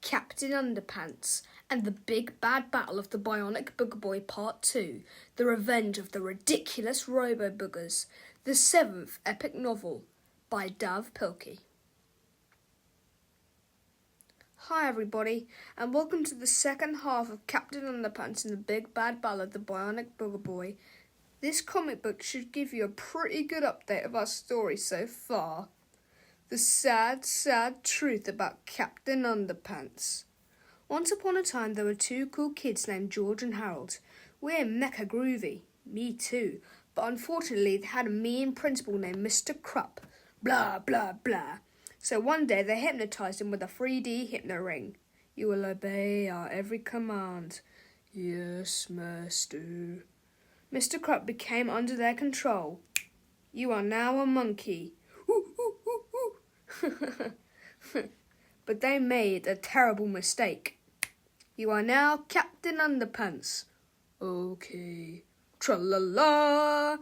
Captain Underpants and the Big Bad Battle of the Bionic Booger Boy Part 2, The Revenge of the Ridiculous Robo-Boogers, the 7th epic novel by Dav Pilkey. Hi everybody, and welcome to the second half of Captain Underpants and the Big Bad Battle of the Bionic Booger Boy. This comic book should give you a pretty good update of our story so far. The sad, sad truth about Captain Underpants. Once upon a time, there were two cool kids named George and Harold. We're mecha groovy. Me too. But unfortunately, they had a mean principal named Mr. Krupp. Blah, blah, blah. So one day, they hypnotized him with a 3D hypno ring. You will obey our every command. Yes, master. Mr. Krupp became under their control. You are now a monkey. But they made a terrible mistake. You are now Captain Underpants. Okay. Tra-la-la.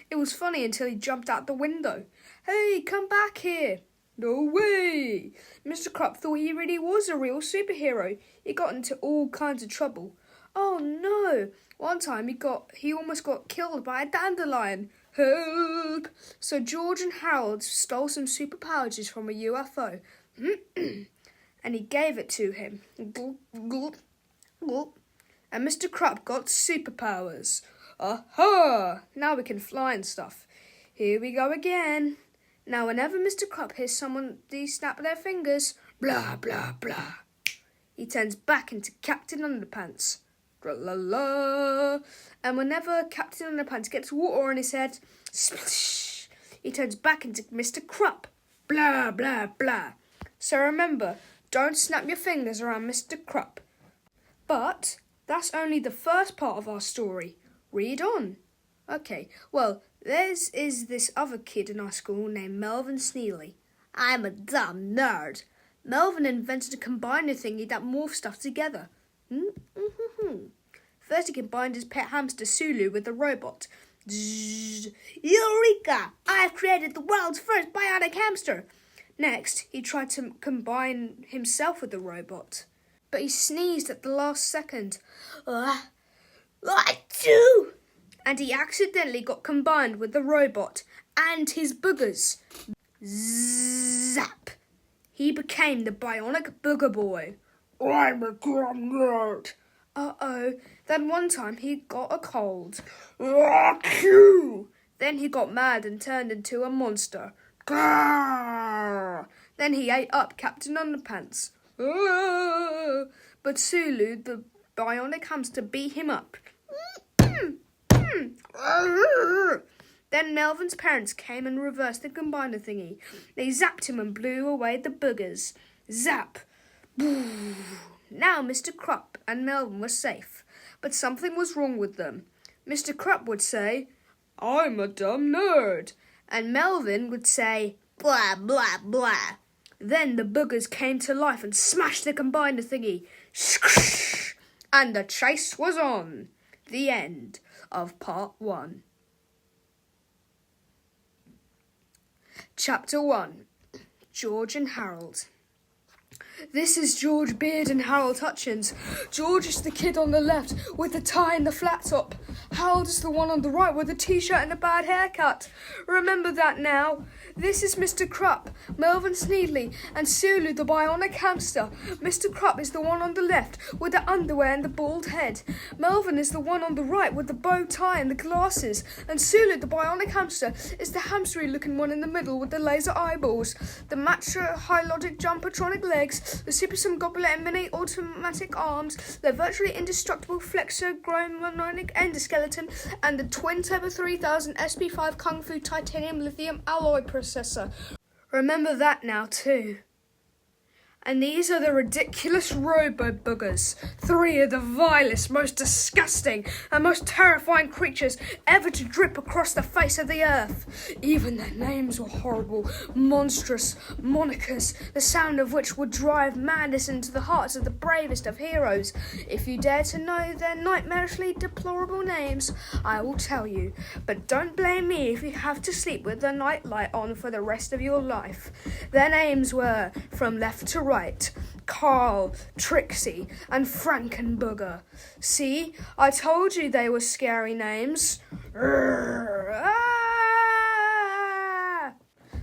It was funny until he jumped out the window. Hey, come back here. No way. Mr. Krupp thought he really was a real superhero. He got into all kinds of trouble. Oh no. One time he almost got killed by a dandelion. Help! So George and Harold stole some superpowers from a UFO. And he gave it to him. And Mr. Krupp got superpowers. Aha! Now we can fly and stuff. Here we go again. Now whenever Mr. Krupp hears someone snap their fingers, blah, blah, blah, he turns back into Captain Underpants. La la. And whenever Captain Underpants gets water on his head, splash, he turns back into Mr. Krupp. Blah, blah, blah. So remember, don't snap your fingers around Mr. Krupp. But that's only the first part of our story. Read on. Okay, well, there is this other kid in our school named Melvin Sneely. I'm a dumb nerd. Melvin invented a combiner thingy that morphs stuff together. First, he combined his pet hamster Sulu with a robot. Zzz, Eureka! I've created the world's first bionic hamster. Next, he tried to combine himself with the robot, but he sneezed at the last second. Achoo! And he accidentally got combined with the robot and his boogers. Zap! He became the Bionic Booger Boy. I'm a dumb nerd. Uh-oh. Then one time he got a cold. Achoo! Then he got mad and turned into a monster. Grrr! Then he ate up Captain Underpants. But Sulu, the bionic hamster, beat him up. Then Melvin's parents came and reversed the combiner thingy. They zapped him and blew away the boogers. Zap! Now Mr. Krupp and Melvin were safe, but something was wrong with them. Mr. Krupp would say, I'm a dumb nerd, and Melvin would say, blah, blah, blah. Then the boogers came to life and smashed the combiner thingy. And the chase was on. The end of part 1. Chapter 1. George and Harold. This is George Beard and Harold Hutchins. George is the kid on the left with the tie and the flat top. Harold is the one on the right with the t-shirt and a bad haircut. Remember that now. This is Mr. Krupp, Melvin Sneely, and Sulu the bionic hamster. Mr. Krupp is the one on the left with the underwear and the bald head. Melvin is the one on the right with the bow tie and the glasses. And Sulu the bionic hamster is the hamstery looking one in the middle with the laser eyeballs, the matcha high-logic jumpertronic legs, the super sim goblet and mini automatic arms, the virtually indestructible flexor gromonic endoskeleton, and the twin turbo 3000 SP5 Kung Fu titanium lithium alloy processor. Remember that now too. And these are the ridiculous robo-boogers, 3 of the vilest, most disgusting, and most terrifying creatures ever to drip across the face of the earth. Even their names were horrible, monstrous monikers, the sound of which would drive madness into the hearts of the bravest of heroes. If you dare to know their nightmarishly deplorable names, I will tell you. But don't blame me if you have to sleep with the nightlight on for the rest of your life. Their names were, from left to right, right. Carl, Trixie, and Frank and Booger. See, I told you they were scary names.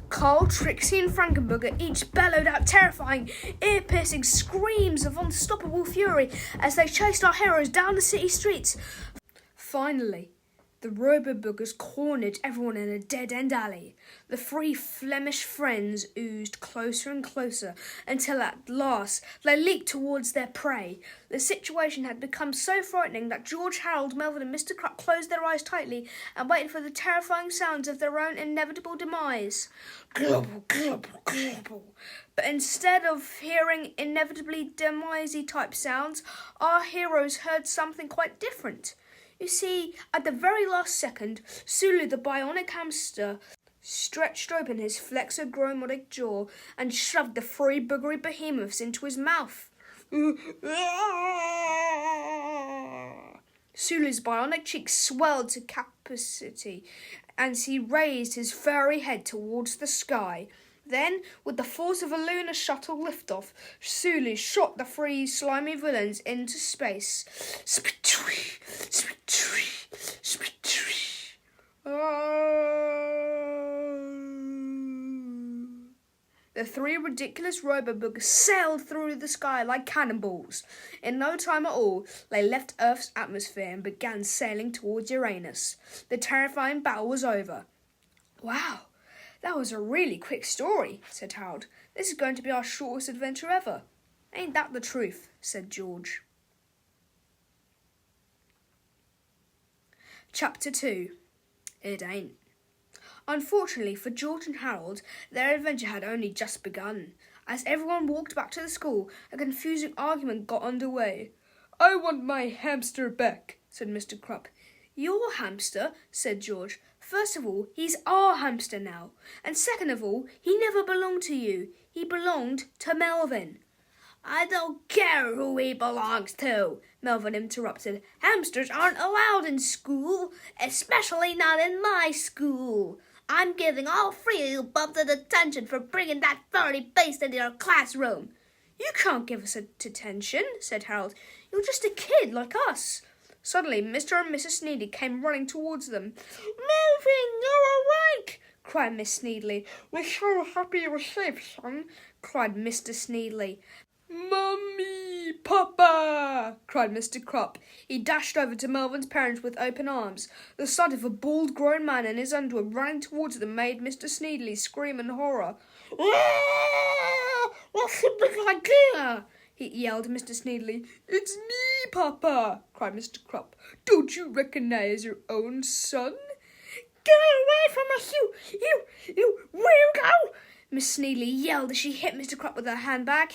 Carl, Trixie, and Frankenburger each bellowed out terrifying, ear-piercing screams of unstoppable fury as they chased our heroes down the city streets. Finally, the Robo-Boogers cornered everyone in a dead-end alley. The three Flemish friends oozed closer and closer until at last they leaped towards their prey. The situation had become so frightening that George, Harold, Melvin and Mr. Krupp closed their eyes tightly and waited for the terrifying sounds of their own inevitable demise. Globble, globble, globble. But instead of hearing inevitably demisey type sounds, our heroes heard something quite different. You see, at the very last second, Sulu the Bionic hamster stretched open his flexochromatic jaw and shoved the three boogery behemoths into his mouth. Sulu's bionic cheeks swelled to capacity as he raised his furry head towards the sky. Then, with the force of a lunar shuttle liftoff, Sulu shot the three slimy villains into space. Spit-tree, spit-tree, spit-tree. The three ridiculous Robo-Boogers sailed through the sky like cannonballs. In no time at all, they left Earth's atmosphere and began sailing towards Uranus. The terrifying battle was over. Wow! That was a really quick story, said Harold. This is going to be our shortest adventure ever. Ain't that the truth, said George. Chapter 2. It ain't. Unfortunately for George and Harold, their adventure had only just begun. As everyone walked back to the school, a confusing argument got underway. I want my hamster back, said Mr. Krupp. Your hamster, said George. First of all, he's our hamster now. And second of all, he never belonged to you. He belonged to Melvin. I don't care who he belongs to, Melvin interrupted. Hamsters aren't allowed in school, especially not in my school. I'm giving all three of you bumps of detention for bringing that furry beast into your classroom. You can't give us a detention, said Harold. You're just a kid like us. Suddenly, Mr. and Mrs. Sneedy came running towards them. Melvin, you're awake! Cried Miss Sneedley. We're so happy you're safe, son, cried Mr. Sneedley. Mummy! Papa! Cried Mr. Krupp. He dashed over to Melvin's parents with open arms. The sight of a bald, grown man in his underwear running towards them made Mr. Sneedley scream in horror. What's the big idea? He yelled, Mr. Sneedley. It's me, Papa, cried Mr. Krupp. Don't you recognize your own son? Get away from us, you weirdo! Miss Sneedley yelled as she hit Mr. Krupp with her handbag.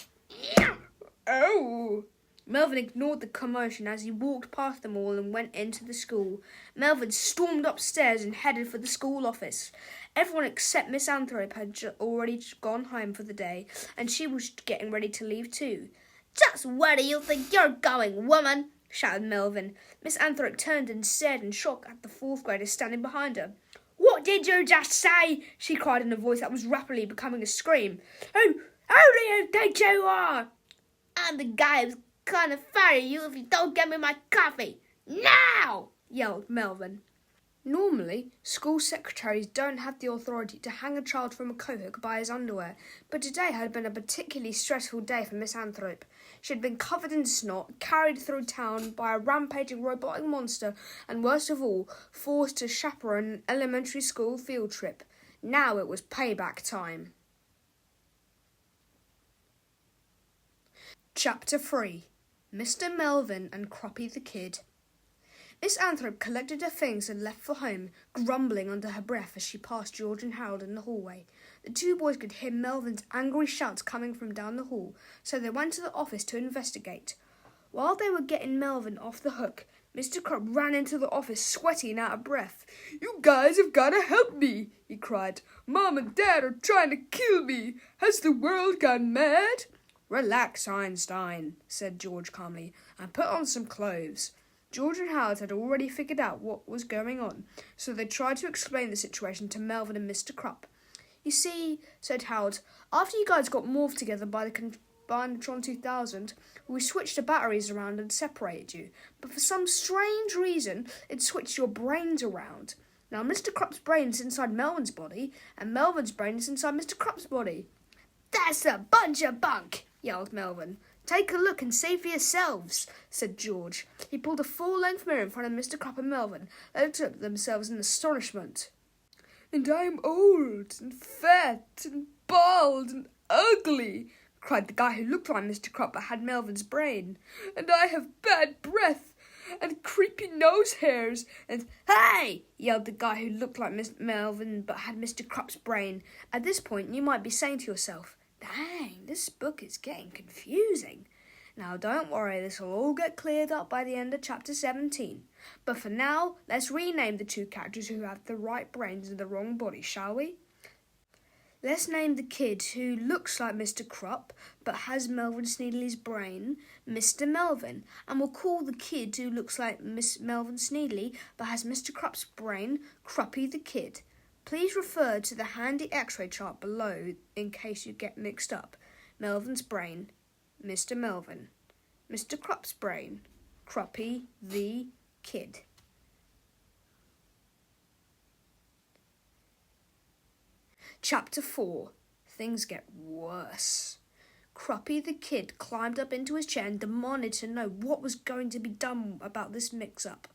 Oh! Melvin ignored the commotion as he walked past them all and went into the school. Melvin stormed upstairs and headed for the school office. Everyone except Miss Anthrope had already gone home for the day, and she was getting ready to leave too. Just where do you think you're going, woman? Shouted Melvin. Miss Anthrope turned and stared in shock at the fourth grader standing behind her. What did you just say? She cried in a voice that was rapidly becoming a scream. Who do you think you are? I'm the guy who's gonna fire you if you don't get me my coffee. Now! Yelled Melvin. Normally, school secretaries don't have the authority to hang a child from a coat hook by his underwear, but today had been a particularly stressful day for Miss Anthrope. She had been covered in snot, carried through town by a rampaging robotic monster, and worst of all, forced to chaperone an elementary school field trip. Now it was payback time. Chapter 3. Mr. Melvin and Croppy the Kid. Miss Anthrope collected her things and left for home, grumbling under her breath as she passed George and Harold in the hallway. The two boys could hear Melvin's angry shouts coming from down the hall, so they went to the office to investigate. While they were getting Melvin off the hook, Mr. Krupp ran into the office sweaty and out of breath. You guys have got to help me, he cried. Mom and Dad are trying to kill me. Has the world gone mad? Relax, Einstein, said George calmly, and put on some clothes. George and Harold had already figured out what was going on, so they tried to explain the situation to Melvin and Mr. Krupp. You see, said Harold, after you guys got morphed together by the Binatron 2000, we switched the batteries around and separated you, but for some strange reason, it switched your brains around. Now, Mr. Krup's brain is inside Melvin's body, and Melvin's brain is inside Mr. Krup's body. That's a bunch of bunk, yelled Melvin. Take a look and see for yourselves, said George. He pulled a full-length mirror in front of Mr. Krupp and Melvin. They looked at themselves in astonishment. And I am old and fat and bald and ugly, cried the guy who looked like Mr. Krupp but had Melvin's brain. And I have bad breath and creepy nose hairs. And hey, yelled the guy who looked like Melvin but had Mr. Krupp's brain. At this point, you might be saying to yourself, dang, this book is getting confusing. Now, don't worry, this will all get cleared up by the end of chapter 17. But for now, let's rename the two characters who have the right brains and the wrong body, shall we? Let's name the kid who looks like Mr. Krupp but has Melvin Sneedley's brain, Mr. Melvin. And we'll call the kid who looks like Miss Melvin Sneedley but has Mr. Krupp's brain, Kruppy the Kid. Please refer to the handy X-ray chart below in case you get mixed up. Melvin's brain, Mr. Melvin. Mr. Krupp's brain, Kruppy the Kid. Chapter 4. Things get worse. Kruppy the Kid climbed up into his chair and demanded to know what was going to be done about this mix-up.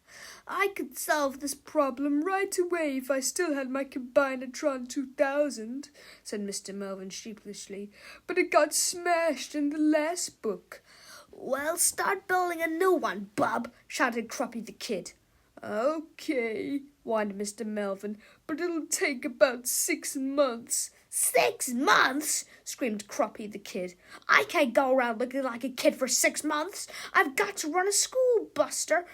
I could solve this problem right away if I still had my Combinatron 2000, said Mr. Melvin sheepishly, but it got smashed in the last book. Well, start building a new one, bub, shouted Kruppy the Kid. Okay, whined Mr. Melvin, but it'll take about 6 months. 6 months? Screamed Kruppy the Kid. I can't go around looking like a kid for 6 months. I've got to run a school, Buster.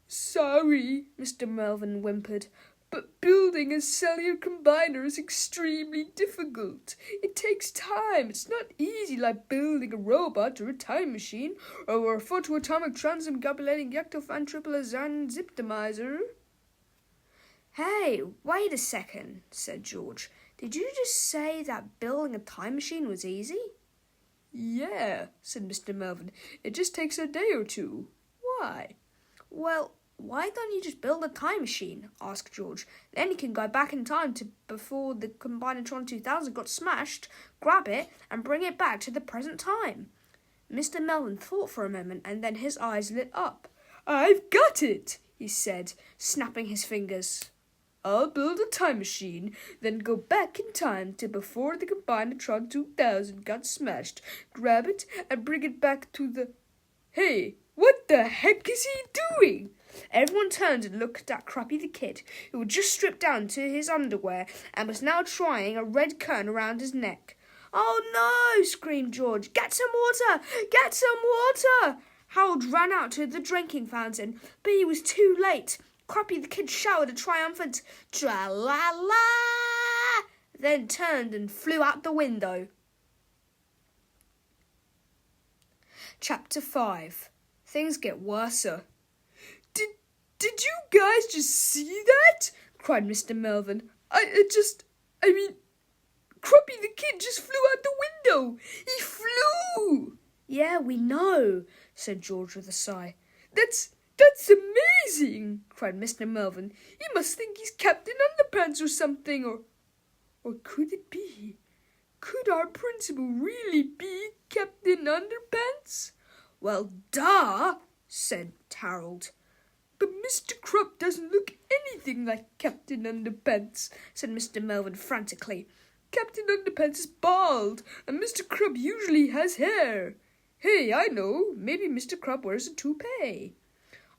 Sorry, Mr. Melvin whimpered, but building a cellular combiner is extremely difficult. It takes time. It's not easy like building a robot or a time machine or a photoatomic transencapsulating yactophan triplazan ziptomizer. Hey, wait a second, said George. Did you just say that building a time machine was easy? Yeah, said Mr. Melvin. It just takes a day or two. Why? Well, why don't you just build a time machine? Asked George. Then you can go back in time to before the Combinatron 2000 got smashed, grab it, and bring it back to the present time. Mr. Melvin thought for a moment, and then his eyes lit up. I've got it, he said, snapping his fingers. I'll build a time machine, then go back in time to before the Combinatron 2000 got smashed, grab it, and bring it back to the... Hey, what the heck is he doing? Everyone turned and looked at Kruppy the Kid, who had just stripped down to his underwear and was now trying a red curtain around his neck. Oh no, screamed George. Get some water! Get some water! Harold ran out to the drinking fountain, but he was too late. Kruppy the Kid shouted a triumphant tra-la-la, then turned and flew out the window. Chapter 5. Things get worser. Did you guys just see that? Cried Mr. Melvin. I mean, Kruppy the Kid just flew out the window. He flew. Yeah, we know, said George with a sigh. That's amazing, cried Mr. Melvin. He must think he's Captain Underpants or something, or could it be? Could our principal really be Captain Underpants? Well, duh, said Harold. But Mr. Krupp doesn't look anything like Captain Underpants, said Mr. Melvin frantically. Captain Underpants is bald, and Mr. Krupp usually has hair. Hey, I know, maybe Mr. Krupp wears a toupee.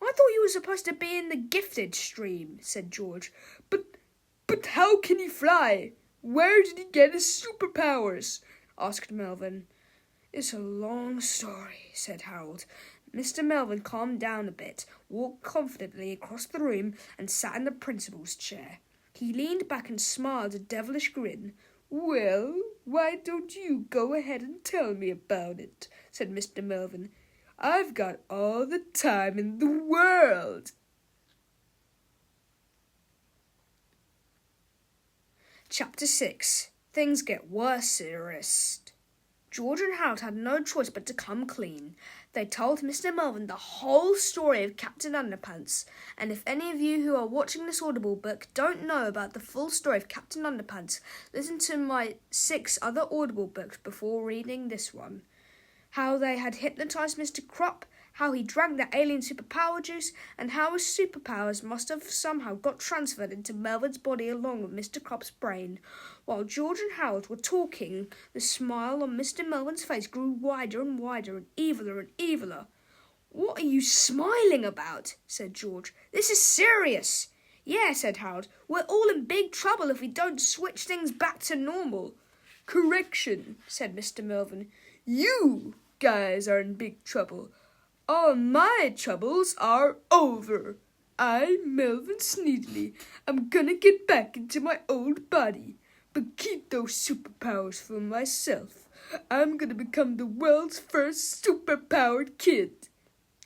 I thought you were supposed to be in the gifted stream, said George. But how can he fly? Where did he get his superpowers? Asked Melvin. It's a long story, said Harold. Mr. Melvin calmed down a bit, walked confidently across the room, and sat in the principal's chair. He leaned back and smiled a devilish grin. Well, why don't you go ahead and tell me about it, said Mr. Melvin. I've got all the time in the world. Chapter 6. Things get worserest. George and Harold had no choice but to come clean. They told Mr. Melvin the whole story of Captain Underpants, and if any of you who are watching this Audible book don't know about the full story of Captain Underpants, listen to my 6 other Audible books before reading this one. How they had hypnotised Mr. Crop, how he drank the alien superpower juice, and how his superpowers must have somehow got transferred into Melvin's body along with Mr. Crop's brain. While George and Harold were talking, the smile on Mr. Melvin's face grew wider and wider and eviler and eviler. "What are you smiling about?" said George. "This is serious." "Yeah," said Harold. "We're all in big trouble if we don't switch things back to normal." "Correction," said Mr. Melvin. "You guys are in big trouble. All my troubles are over. I, Melvin Sneedley, am gonna get back into my old body, but keep those superpowers for myself. I'm gonna become the world's first superpowered kid."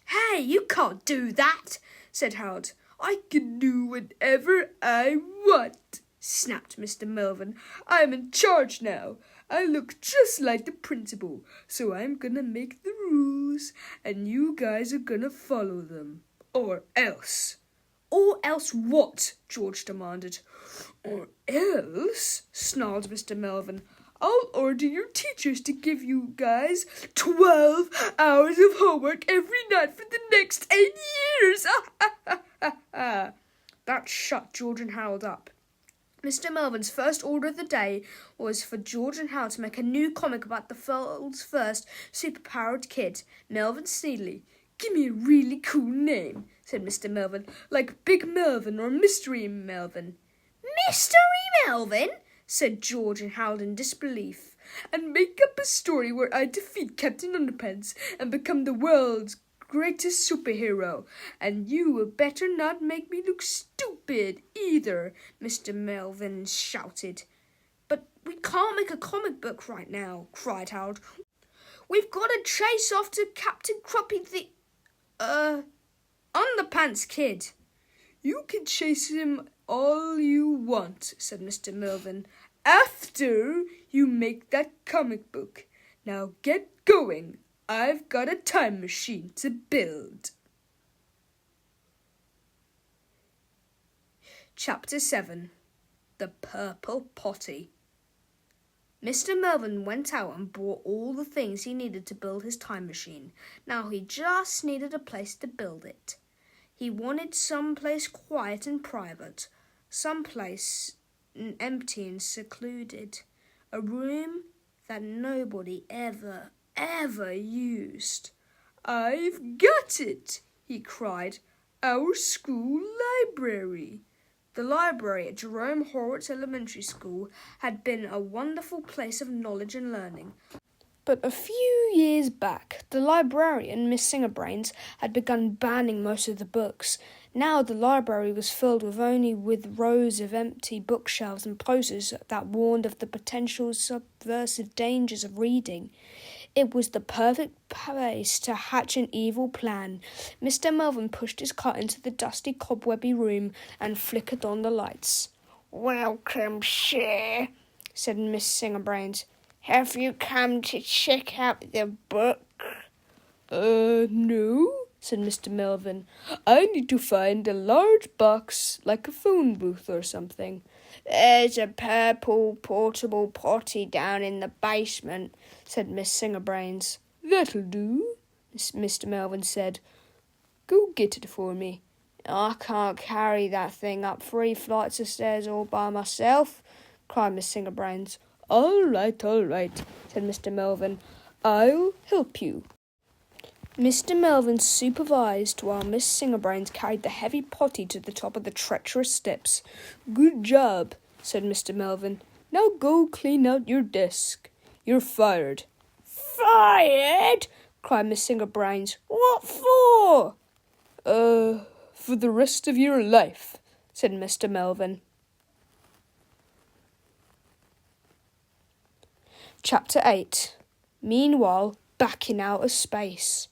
"Hey, you can't do that," said Harold. "I can do whatever I want," snapped Mr. Melvin. "I'm in charge now. I look just like the principal, so I'm gonna make the rules, and you guys are gonna follow them. Or else." "Or else what?" George demanded. "Or else," snarled Mr. Melvin, "I'll order your teachers to give you guys 12 hours of homework every night for the next 8 years. That shut George and Harold up. Mr. Melvin's first order of the day was for George and Harold to make a new comic about the world's first superpowered kid, Melvin Sneedley. "Give me a really cool name," said Mr. Melvin, "like Big Melvin or Mystery Melvin." "Mystery Melvin?" said George and Harold in disbelief. "And make up a story where I defeat Captain Underpants and become the world's greatest superhero. And you will better not make me look stupid either," Mr. Melvin shouted. "But we can't make a comic book right now," cried Harold. "We've got to chase after Captain Croppy the Underpants kid." "You can chase him all you want," said Mr. Melvin, "after you make that comic book. Now get going. I've got a time machine to build." Chapter 7. The Purple Potty. Mr. Melvin went out and bought all the things he needed to build his time machine. Now he just needed a place to build it. He wanted some place quiet and private, some place empty and secluded, a room that nobody ever used. "I've got it," he cried. "Our school library." The library at Jerome Horwitz Elementary School had been a wonderful place of knowledge and learning. But a few years back, the librarian, Miss Singerbrains, had begun banning most of the books. Now the library was filled with rows of empty bookshelves and posters that warned of the potential subversive dangers of reading. It was the perfect place to hatch an evil plan. Mr. Melvin pushed his cart into the dusty, cobwebby room and flickered on the lights. "Welcome, sir," said Miss Singerbrains. "Have you come to check out the book?" No," said Mr. Melvin. "I need to find a large box, like a phone booth or something." "There's a purple portable potty down in the basement," said Miss Singerbrains. "That'll do," Mr. Melvin said. "Go get it for me." "I can't carry that thing up 3 flights of stairs all by myself," cried Miss Singerbrains. All right, said Mr. Melvin. "I'll help you." Mr. Melvin supervised while Miss Singerbrains carried the heavy potty to the top of the treacherous steps. "Good job," said Mr. Melvin. "Now go clean out your desk. You're fired." "Fired?" cried Miss Singerbrains. "What for?" For the rest of your life," said Mr. Melvin. Chapter 8. Meanwhile, back in outer space.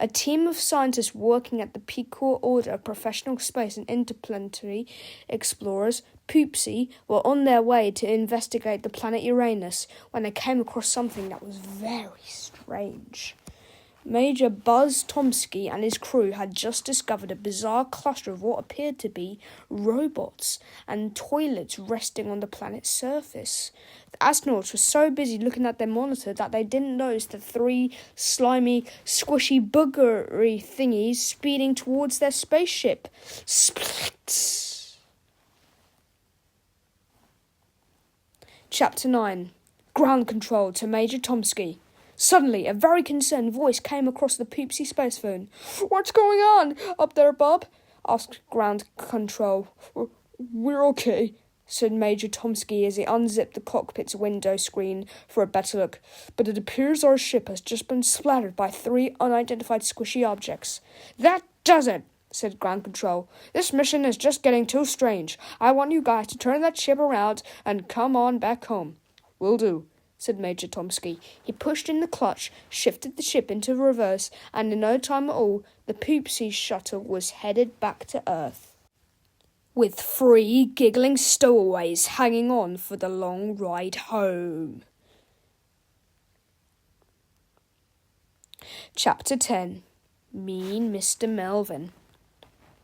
A team of scientists working at the Peacock Order of Professional Space and Interplanetary Explorers, Poopsie, were on their way to investigate the planet Uranus when they came across something that was very strange. Major Buzz Tomsky and his crew had just discovered a bizarre cluster of what appeared to be robots and toilets resting on the planet's surface. The astronauts were so busy looking at their monitor that they didn't notice the 3 slimy, squishy, boogery thingies speeding towards their spaceship. Split. Chapter 9. Ground Control to Major Tomsky. Suddenly, a very concerned voice came across the Poopsie space phone. "What's going on up there, Bob?" asked Ground Control. "We're okay," said Major Tomsky as he unzipped the cockpit's window screen for a better look. "But it appears our ship has just been splattered by 3 unidentified squishy objects." "That does it," said Ground Control. "This mission is just getting too strange. I want you guys to turn that ship around and come on back home." "Will do," said Major Tomsky. He pushed in the clutch, shifted the ship into reverse, and in no time at all, the Poopsie shuttle was headed back to Earth, with 3 giggling stowaways hanging on for the long ride home. Chapter 10. Mean Mr. Melvin.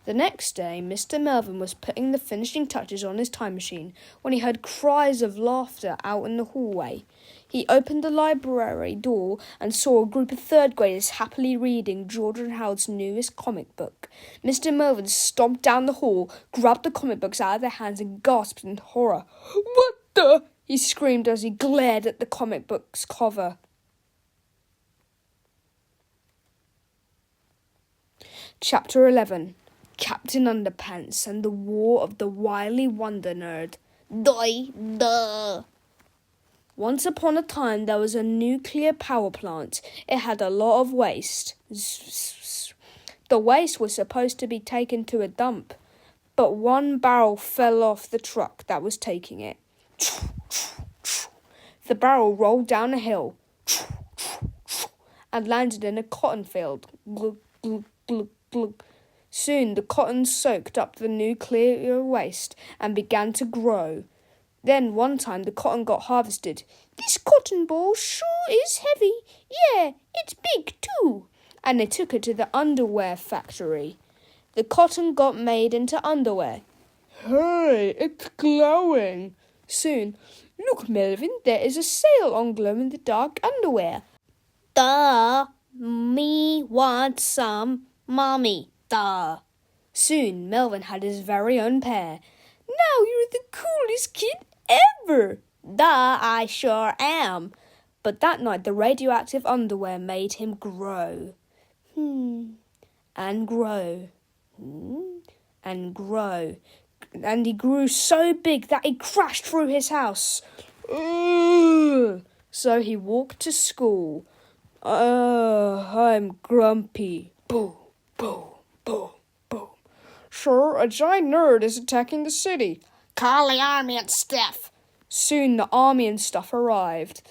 The next day, Mr. Melvin was putting the finishing touches on his time machine when he heard cries of laughter out in the hallway. He opened the library door and saw a group of 3rd graders happily reading George and Harold's newest comic book. Mr. Melvin stomped down the hall, grabbed the comic books out of their hands and gasped in horror. "What the?" he screamed as he glared at the comic book's cover. Chapter 11. Captain Underpants and the War of the Wily Wonder Nerd. Duh. Once upon a time, there was a nuclear power plant. It had a lot of waste. The waste was supposed to be taken to a dump, but one barrel fell off the truck that was taking it. The barrel rolled down a hill and landed in a cotton field. Glug, glug, glug, glug. Soon the cotton soaked up the nuclear waste and began to grow. Then one time the cotton got harvested. "This cotton ball sure is heavy. Yeah, it's big too." And they took it to the underwear factory. The cotton got made into underwear. "Hey, it's glowing." Soon, "Look, Melvin, there is a sale on glow-in-the-dark underwear." "Duh, me want some, Mommy. Duh." Soon, Melvin had his very own pair. "Now you're the coolest kid ever." "Duh, I sure am." But that night, the radioactive underwear made him grow. And grow. And grow. And he grew so big that he crashed through his house. So he walked to school. I'm grumpy. Boom, boom, boom, boom. "Sir, a giant nerd is attacking the city." "Call the army and stuff." Soon the army and stuff arrived.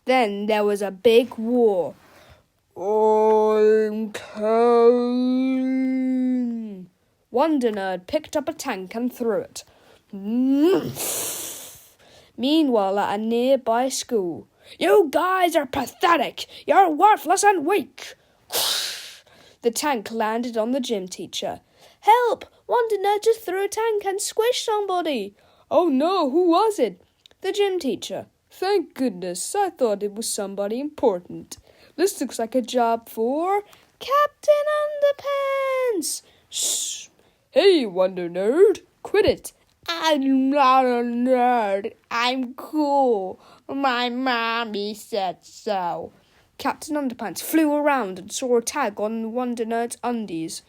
Then there was a big war. "I'm coming." Wonder Nerd picked up a tank and threw it. Meanwhile, at a nearby school, "You guys are pathetic. You're worthless and weak." The tank landed on the gym teacher. "Help! Wonder Nerd just threw a tank and squished somebody." "Oh no, who was it?" "The gym teacher." "Thank goodness, I thought it was somebody important. This looks like a job for Captain Underpants." "Shh! Hey, Wonder Nerd, quit it." "I'm not a nerd. I'm cool. My mommy said so." Captain Underpants flew around and saw a tag on Wonder Nerd's undies.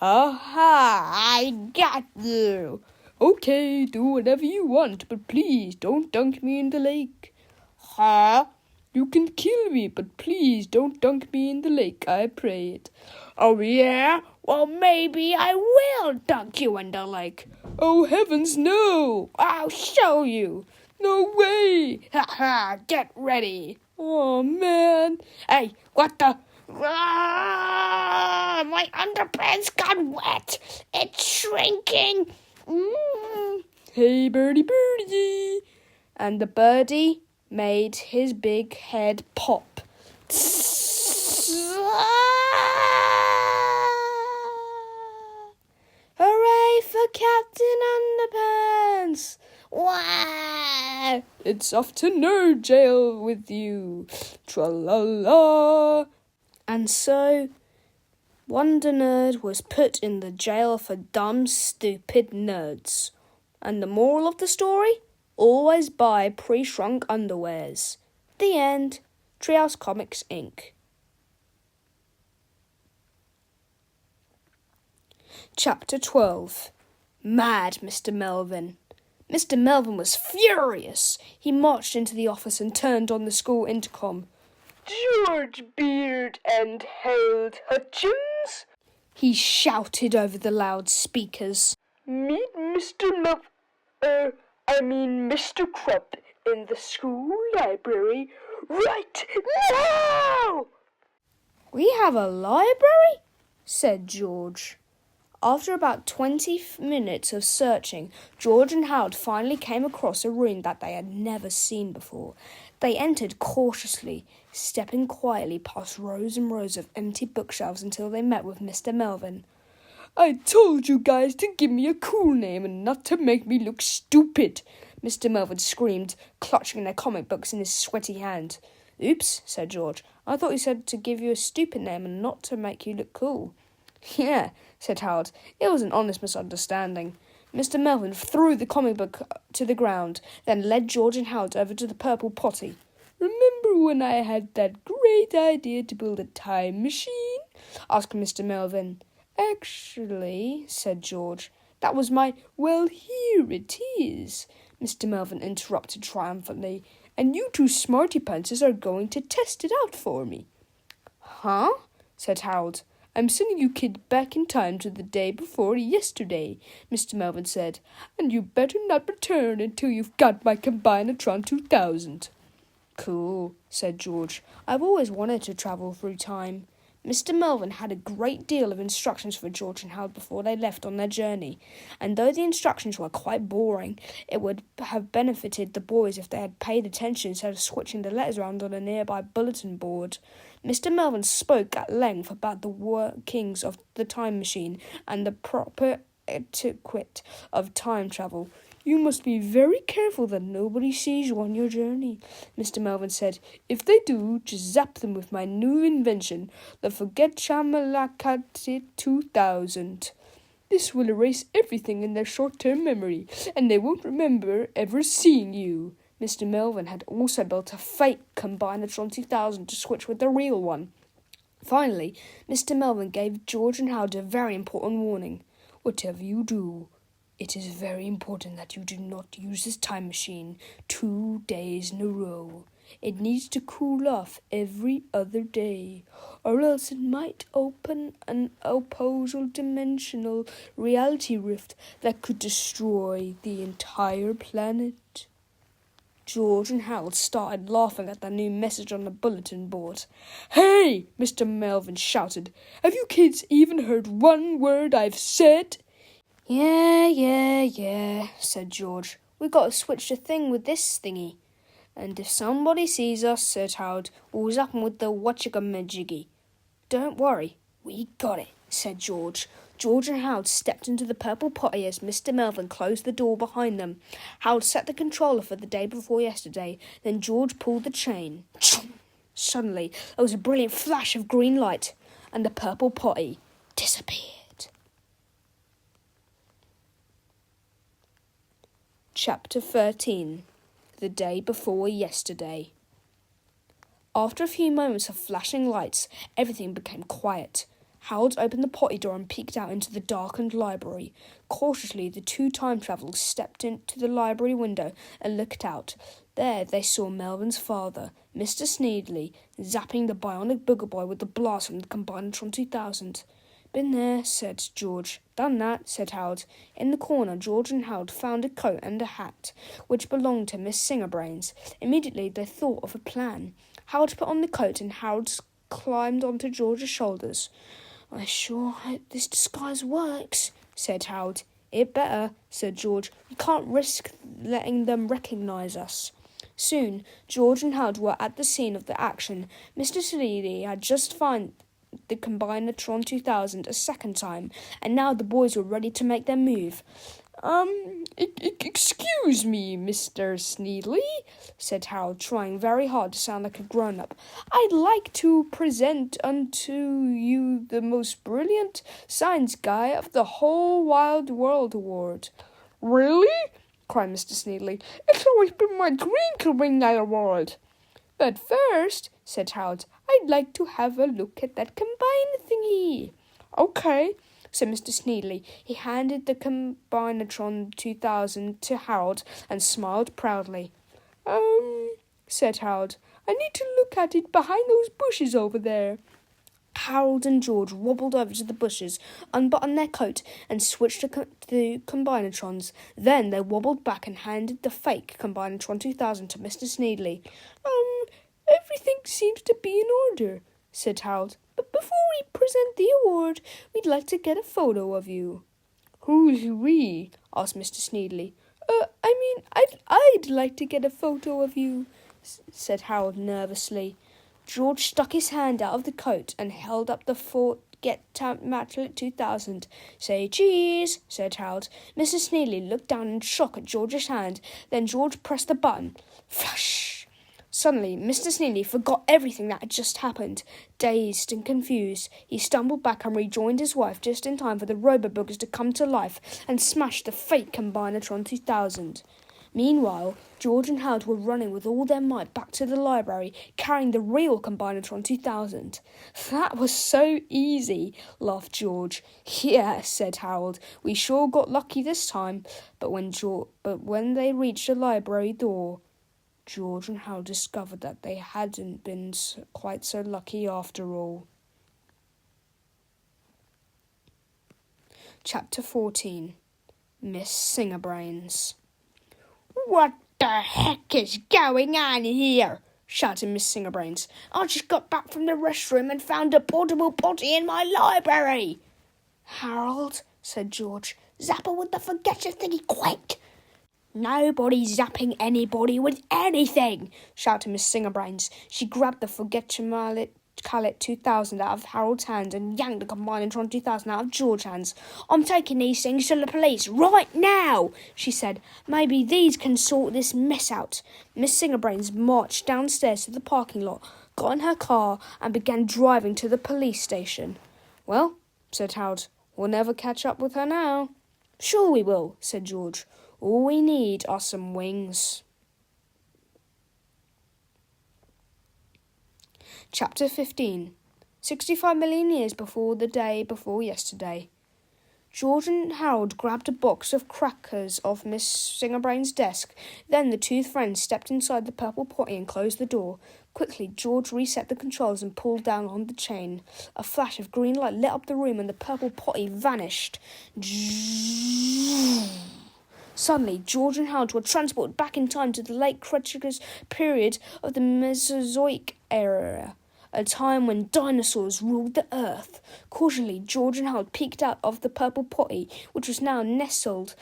Aha! I got you." "Okay, do whatever you want, but please don't dunk me in the lake." "Huh?" "You can kill me, but please don't dunk me in the lake, I pray it." "Oh yeah? Well, maybe I will dunk you in the lake." "Oh heavens, no!" "I'll show you." "No way!" "Ha ha, get ready." "Oh man." "Hey, what the? "Ah, my underpants got wet. It's shrinking. Hey, birdie, birdie. And the birdie made his big head pop. Hooray for Captain Underpants! Wow! It's off to nerd jail with you. Tra-la-la. And so, Wonder Nerd was put in the jail for dumb, stupid nerds. And the moral of the story? Always buy pre-shrunk underwears. The end. Treehouse Comics, Inc. Chapter 12. Mad Mr. Melvin. Mr. Melvin was furious. He marched into the office and turned on the school intercom. George Beard and Harold Hutchins? He shouted over the loudspeakers. Meet Mr. Mr. Krupp in the school library right now! We have a library? Said George. After about 20 minutes of searching, George and Howard finally came across a room that they had never seen before. They entered cautiously, stepping quietly past rows and rows of empty bookshelves until they met with Mr. Melvin. I told you guys to give me a cool name and not to make me look stupid, Mr. Melvin screamed, clutching their comic books in his sweaty hand. Oops, said George. I thought you said to give you a stupid name and not to make you look cool. Yeah, said Howard. It was an honest misunderstanding. Mr. Melvin threw the comic book to the ground, then led George and Howard over to the purple potty. Remember when I had that great idea to build a time machine? Asked Mr. Melvin. Actually, said George, that was my, well, here it is, Mr. Melvin interrupted triumphantly, and you two smarty pantsers are going to test it out for me. Huh? Said Harold. I'm sending you kids back in time to the day before yesterday, Mr. Melvin said, and you better not return until you've got my Combinatron 2000. Cool, said George. I've always wanted to travel through time. Mr. Melvin had a great deal of instructions for George and Howard before they left on their journey, and though the instructions were quite boring, it would have benefited the boys if they had paid attention instead of switching the letters around on a nearby bulletin board. Mr. Melvin spoke at length about the workings of the time machine and the proper etiquette of time travel. You must be very careful that nobody sees you on your journey, Mr. Melvin said. If they do, just zap them with my new invention, the Forget Chamalakati 2000. This will erase everything in their short-term memory, and they won't remember ever seeing you. Mr. Melvin had also built a fake Combinatron 2000 to switch with the real one. Finally, Mr. Melvin gave George and Howard a very important warning. Whatever you do, it is very important that you do not use this time machine 2 days in a row. It needs to cool off every other day, or else it might open an opposable dimensional reality rift that could destroy the entire planet. George and Harold started laughing at the new message on the bulletin board. Hey, Mr. Melvin shouted. Have you kids even heard one word I've said? Yeah, said George. We got to switch the thing with this thingy. And if somebody sees us, said Harold, we'll zap 'em with the whatchagamajiggy. Don't worry, we got it, said George. George and Harold stepped into the purple potty as Mr. Melvin closed the door behind them. Harold set the controller for the day before yesterday, then George pulled the chain. Suddenly, there was a brilliant flash of green light, and the purple potty disappeared. Chapter 13. The Day Before Yesterday. After a few moments of flashing lights, everything became quiet. Harold opened the potty door and peeked out into the darkened library. Cautiously, the two time travellers stepped into the library window and looked out. There they saw Melvin's father, Mr. Sneedley, zapping the Bionic Booger boy with the blast from the Combinatron 2000. Been there, said George. Done that, said Harold. In the corner, George and Harold found a coat and a hat, which belonged to Miss Singerbrains. Immediately, they thought of a plan. Harold put on the coat and Harold climbed onto George's shoulders. "I sure hope this disguise works," said Harold. "It better," said George. "We can't risk letting them recognise us." Soon, George and Harold were at the scene of the action. Mr. Sleedy had just found the Combinatron 2000 a second time, and now the boys were ready to make their move. Excuse me, Mr. Sneedley," said Harold, trying very hard to sound like a grown-up. "I'd like to present unto you the most brilliant science guy of the whole wide world award." "Really?" cried Mr. Sneedley. "It's always been my dream to win that award." "But first," said Harold, "I'd like to have a look at that combine thingy." "Okay," said Mr. Sneedley. He handed the Combinatron 2000 to Harold and smiled proudly. Said Harold, "I need to look at it behind those bushes over there." Harold and George wobbled over to the bushes, unbuttoned their coat, and switched the Combinatrons. Then they wobbled back and handed the fake Combinatron 2000 to Mr. Sneedley. Everything seems to be in order," said Harold. "But before we present the award, we'd like to get a photo of you." "Who's we?" asked Mr. Sneedley. I'd like to get a photo of you," said Harold nervously. George stuck his hand out of the coat and held up the Forget-Matlet 2000. "Say cheese," said Harold. Mr. Sneedley looked down in shock at George's hand. Then George pressed the button. Flash! Suddenly, Mr. Sneedley forgot everything that had just happened. Dazed and confused, he stumbled back and rejoined his wife just in time for the Robo-Boogers to come to life and smash the fake Combinatron 2000. Meanwhile, George and Harold were running with all their might back to the library, carrying the real Combinatron 2000. "That was so easy," laughed George. "Yeah," said Harold, "we sure got lucky this time." But when they reached the library door, George and Harold discovered that they hadn't been quite so lucky after all. Chapter 14. Miss Singerbrains. What the heck is going on here? Shouted Miss Singerbrains. "I just got back from the restroom and found a portable potty in my library." "Harold," said George, "Zap her with the forget-your thingy quick." "Nobody's zapping anybody with anything," shouted Miss Singerbrains. She grabbed the Forget-your-Mallet 2000 out of Harold's hand and yanked the Combinatron 2000 out of George's hands. "I'm taking these things to the police right now," she said. "Maybe these can sort this mess out." Miss Singerbrains marched downstairs to the parking lot, got in her car, and began driving to the police station. "Well," said Harold, "we'll never catch up with her now." "Sure we will," said George. "All we need are some wings." Chapter 15. 65 million years before the day before yesterday. George and Harold grabbed a box of crackers off Miss Singerbrain's desk. Then the two friends stepped inside the purple potty and closed the door. Quickly, George reset the controls and pulled down on the chain. A flash of green light lit up the room and the purple potty vanished. Suddenly, George and Harold were transported back in time to the late Cretaceous period of the Mesozoic era, a time when dinosaurs ruled the earth. Cautiously, George and Harold peeked out of the purple potty, which was now nestled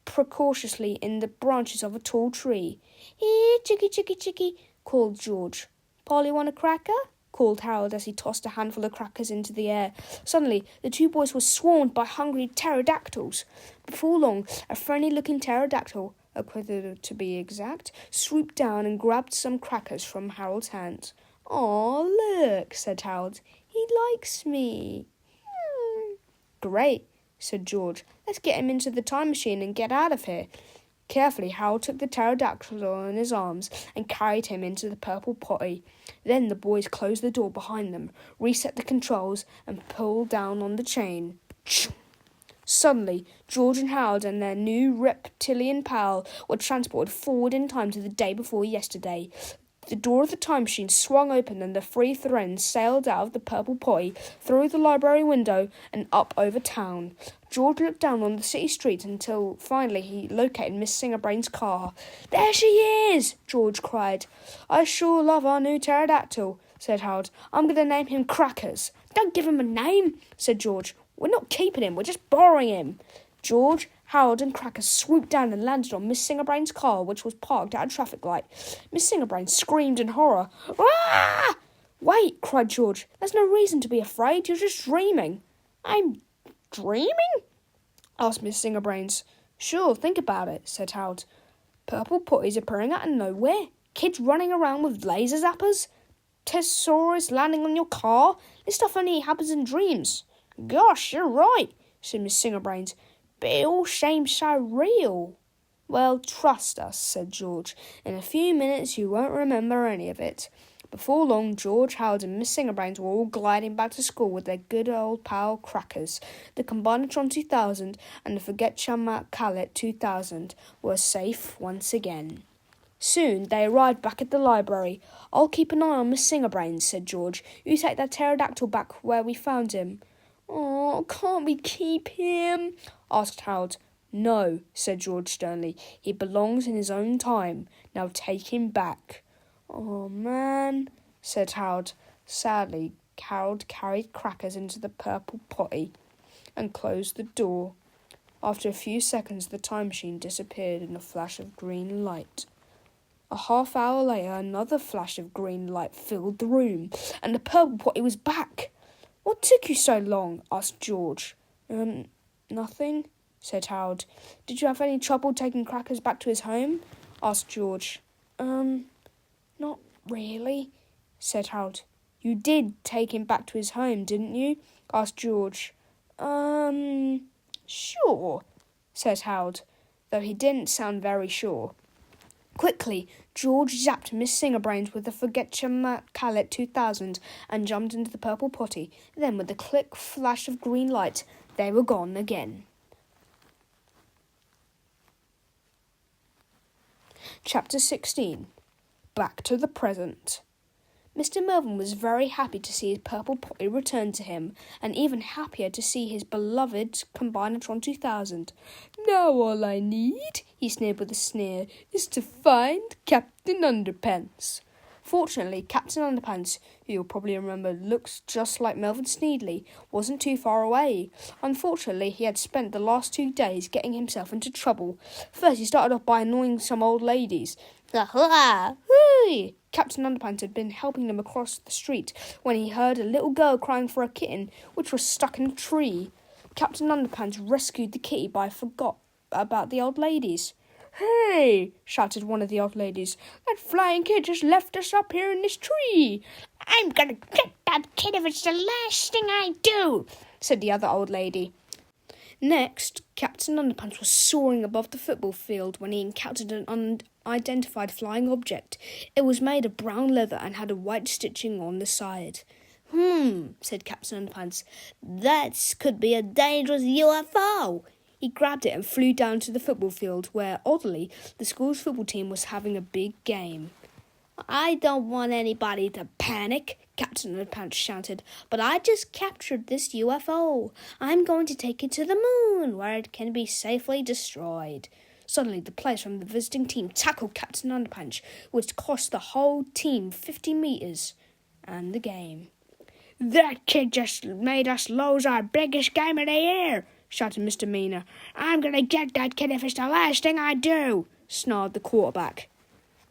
precautiously in the branches of a tall tree. "Here, chickie, chickie, chickie," called George. "Polly want a cracker?" called Harold as he tossed a handful of crackers into the air. Suddenly, the two boys were swarmed by hungry pterodactyls. Before long, a friendly-looking pterodactyl, a critter to be exact, swooped down and grabbed some crackers from Harold's hands. "Aw, look," said Harold. "He likes me." "Great," said George. "Let's get him into the time machine and get out of here." Carefully, Harold took the pterodactyl in his arms and carried him into the purple potty. Then the boys closed the door behind them, reset the controls, and pulled down on the chain. Suddenly, George and Harold and their new reptilian pal were transported forward in time to the day before yesterday. The door of the time machine swung open and the three friends sailed out of the purple potty, through the library window, and up over town. George looked down on the city streets until finally he located Miss Singerbrain's car. "There she is!" George cried. "I sure love our new pterodactyl." said Harold. I'm going to name him Crackers. Don't give him a name, said George. We're not keeping him, we're just borrowing him. George, Harold and Crackers swooped down and landed on Miss Singerbrain's car, which was parked at a traffic light. Miss Singerbrain screamed in horror. Ah! Wait, cried George. There's no reason to be afraid. You're just dreaming. I'm dreaming? Asked Miss Singerbrains. Sure, think about it, said Harold. Purple putties appearing out of nowhere. Kids running around with laser zappers. Tesaurus landing on your car. This stuff only happens in dreams. Gosh, you're right, said Miss Singerbrains. But it all seems so real. Well, trust us, said George. In a few minutes you won't remember any of it. Before long, George, Harold and Miss Singerbrains were all gliding back to school with their good old pal Crackers. The Combinatron 2000 and the Forget-Your-Mallet 2000 were safe once again. Soon they arrived back at the library. I'll keep an eye on Miss Singerbrains, said George. You take that pterodactyl back where we found him. Oh, can't we keep him? Asked Harold. No, said George sternly. He belongs in his own time. Now take him back. Oh, man, said Harold. Sadly, Harold carried Crackers into the purple potty and closed the door. After a few seconds, the time machine disappeared in a flash of green light. A half hour later, another flash of green light filled the room, and the purple potty was back. What took you so long? Asked George. Nothing, said Harold. Did you have any trouble taking Crackers back to his home? Asked George. Not really, said Harold. You did take him back to his home, didn't you? Asked George. Sure, said Harold, though he didn't sound very sure. Quickly, George zapped Miss Singerbrains with the Forget-Your-Mallet 2000 and jumped into the purple potty. Then, with a quick flash of green light, they were gone again. Chapter 16. Back to the present. Mr. Melvin was very happy to see his purple potty return to him, and even happier to see his beloved Combinatron 2000. Now all I need, he sneered with a sneer, is to find Captain Underpants. Fortunately, Captain Underpants, who you'll probably remember looks just like Melvin Sneedley, wasn't too far away. Unfortunately, he had spent the last 2 days getting himself into trouble. First, he started off by annoying some old ladies. Captain Underpants had been helping them across the street when he heard a little girl crying for a kitten, which was stuck in a tree. Captain Underpants rescued the kitty, but forgot about the old ladies. Hey, shouted one of the old ladies, that flying kid just left us up here in this tree. I'm gonna get that kid if it's the last thing I do, said the other old lady. Next, Captain Underpants was soaring above the football field when he encountered an unidentified flying object. It was made of brown leather and had a white stitching on the side. Said Captain Underpants. That could be a dangerous UFO. He grabbed it and flew down to the football field where, oddly, the school's football team was having a big game. I don't want anybody to panic, Captain Underpants shouted, but I just captured this UFO. I'm going to take it to the moon, where it can be safely destroyed. Suddenly, the players from the visiting team tackled Captain Underpants, which cost the whole team 50 metres and the game. That kid just made us lose our biggest game of the year, shouted Mr. Meaner. I'm going to get that kid if it's the last thing I do, snarled the quarterback.